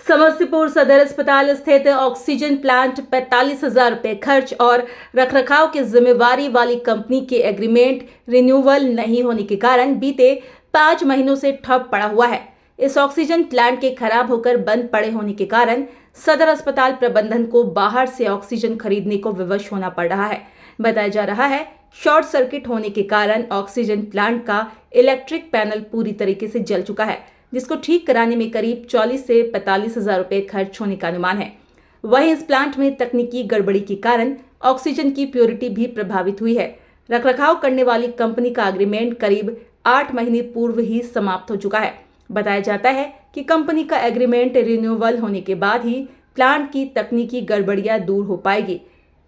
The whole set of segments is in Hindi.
समस्तीपुर सदर अस्पताल स्थित ऑक्सीजन प्लांट 45,000 रुपए खर्च और रखरखाव की जिम्मेवारी वाली कंपनी के एग्रीमेंट रिन्यूअल नहीं होने के कारण बीते 5 महीनों से ठप पड़ा हुआ है। इस ऑक्सीजन प्लांट के खराब होकर बंद पड़े होने के कारण सदर अस्पताल प्रबंधन को बाहर से ऑक्सीजन खरीदने को विवश होना पड़ रहा है। बताया जा रहा है शॉर्ट सर्किट होने के कारण ऑक्सीजन प्लांट का इलेक्ट्रिक पैनल पूरी तरीके से जल चुका है, जिसको ठीक कराने में करीब 40 से 45,000 रुपए खर्च होने का अनुमान है। वहीं इस प्लांट में तकनीकी गड़बड़ी के कारण ऑक्सीजन की प्योरिटी भी प्रभावित हुई है। रखरखाव करने वाली कंपनी का एग्रीमेंट करीब 8 महीने पूर्व ही समाप्त हो चुका है। बताया जाता है कि कंपनी का एग्रीमेंट रिन्यूअल होने के बाद ही प्लांट की तकनीकी गड़बड़ियां दूर हो पाएगी।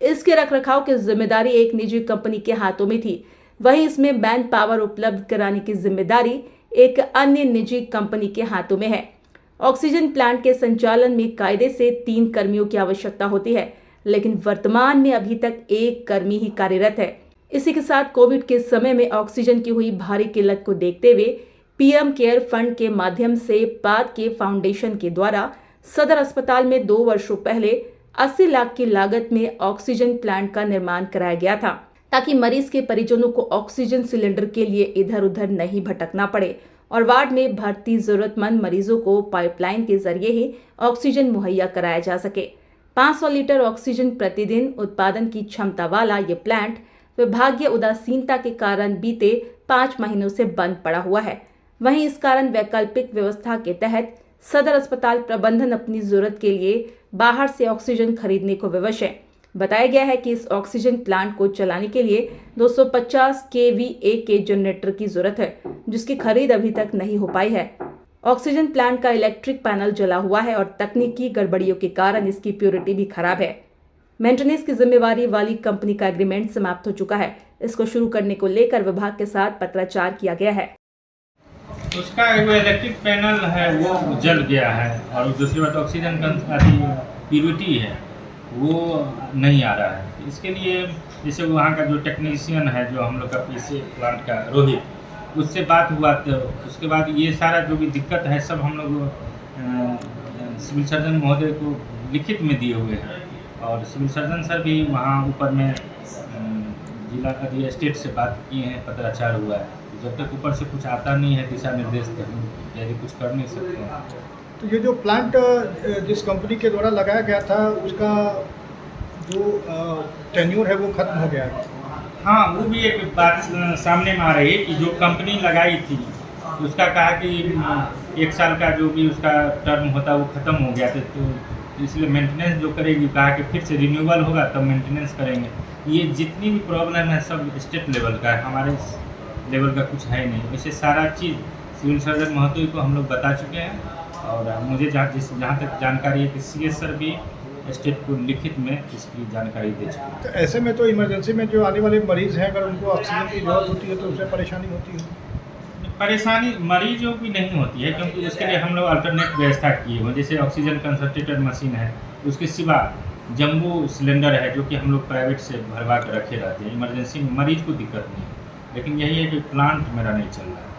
इसके रखरखाव की जिम्मेदारी एक निजी कंपनी के हाथों में थी, वहीं इसमें मैन पावर उपलब्ध कराने की जिम्मेदारी एक अन्य निजी कंपनी के हाथों में है। ऑक्सीजन प्लांट के संचालन में कायदे से 3 कर्मियों की आवश्यकता होती है, लेकिन वर्तमान में अभी तक 1 कर्मी ही कार्यरत है। इसी के साथ कोविड के समय में ऑक्सीजन की हुई भारी किल्लत को देखते हुए पीएम केयर फंड के माध्यम से पाद के फाउंडेशन के द्वारा सदर अस्पताल में 2 वर्षों पहले 80 लाख की लागत में ऑक्सीजन प्लांट का निर्माण कराया गया था, ताकि मरीज के परिजनों को ऑक्सीजन सिलेंडर के लिए इधर उधर नहीं भटकना पड़े और वार्ड में भर्ती जरूरतमंद मरीजों को पाइपलाइन के जरिए ही ऑक्सीजन मुहैया कराया जा सके। 500 लीटर ऑक्सीजन प्रतिदिन उत्पादन की क्षमता वाला ये प्लांट विभागीय उदासीनता के कारण बीते 5 महीनों से बंद पड़ा हुआ है। वहीं इस कारण वैकल्पिक व्यवस्था के तहत सदर अस्पताल प्रबंधन अपनी जरूरत के लिए बाहर से ऑक्सीजन खरीदने को विवश है। बताया गया है कि इस ऑक्सीजन प्लांट को चलाने के लिए 250 kVA के जनरेटर की जरूरत है, जिसकी खरीद अभी तक नहीं हो पाई है। ऑक्सीजन प्लांट का इलेक्ट्रिक पैनल जला हुआ है और तकनीकी गड़बड़ियों के कारण इसकी प्योरिटी भी खराब है। मेंटेनेंस की जिम्मेवारी वाली कंपनी का एग्रीमेंट समाप्त हो चुका है। इसको शुरू करने को लेकर विभाग के साथ पत्राचार किया गया है। उसका जो इलेक्ट्रिक पैनल है वो जल गया है और दूसरी बात ऑक्सीजन का प्योरिटी है वो नहीं आ रहा है। इसके लिए जैसे वहाँ का जो टेक्नीशियन है जो हम लोग का पीसी प्लांट का रोहित, उससे बात हुआ तो उसके बाद ये सारा जो भी दिक्कत है सब हम लोग सिविल सर्जन महोदय को लिखित में दिए हुए हैं और सिविल सर्जन सर भी वहाँ ऊपर में जिला अधिकारी स्टेट से बात किए हैं, पत्राचार हुआ है। जब तक ऊपर से कुछ आता नहीं है दिशा निर्देश तक यदि कुछ कर नहीं सकते हैं। तो ये जो प्लांट जिस कंपनी के द्वारा लगाया गया था उसका जो टेन्यूर है वो खत्म हो गया है। हाँ, वो भी एक बात सामने में आ रही है कि जो कंपनी लगाई थी उसका कहा कि 1 साल का जो भी उसका टर्म होता वो ख़त्म हो गया था, तो इसलिए मेंटेनेंस जो करेगी कहा कि फिर से रिन्यूअल होगा तब मेंटेनेंस करेंगे। ये जितनी भी प्रॉब्लम है सब स्टेट लेवल का है, हमारे लेवल का कुछ है नहीं। वैसे सारा चीज़ सिविल सर्जन महोदय को हम लोग बता चुके हैं और मुझे जहाँ तक जानकारी है कि सीएस सर भी स्टेट को लिखित में इसकी जानकारी दे चुके हैं। तो ऐसे में तो इमरजेंसी में जो आने वाले मरीज़ हैं अगर उनको ऑक्सीजन की जरूरत होती है तो उससे परेशानी होती है। परेशानी मरीजों की नहीं होती है क्योंकि उसके लिए हम लोग अल्टरनेट व्यवस्था किए हुए, जैसे ऑक्सीजन कंसंट्रेटर मशीन है, उसके सिवा जम्बो सिलेंडर है जो कि हम लोग प्राइवेट से भरवा कर रखे रहते हैं। इमरजेंसी में मरीज को दिक्कत नहीं, लेकिन यही है कि प्लांट मेरा नहीं चल रहा है।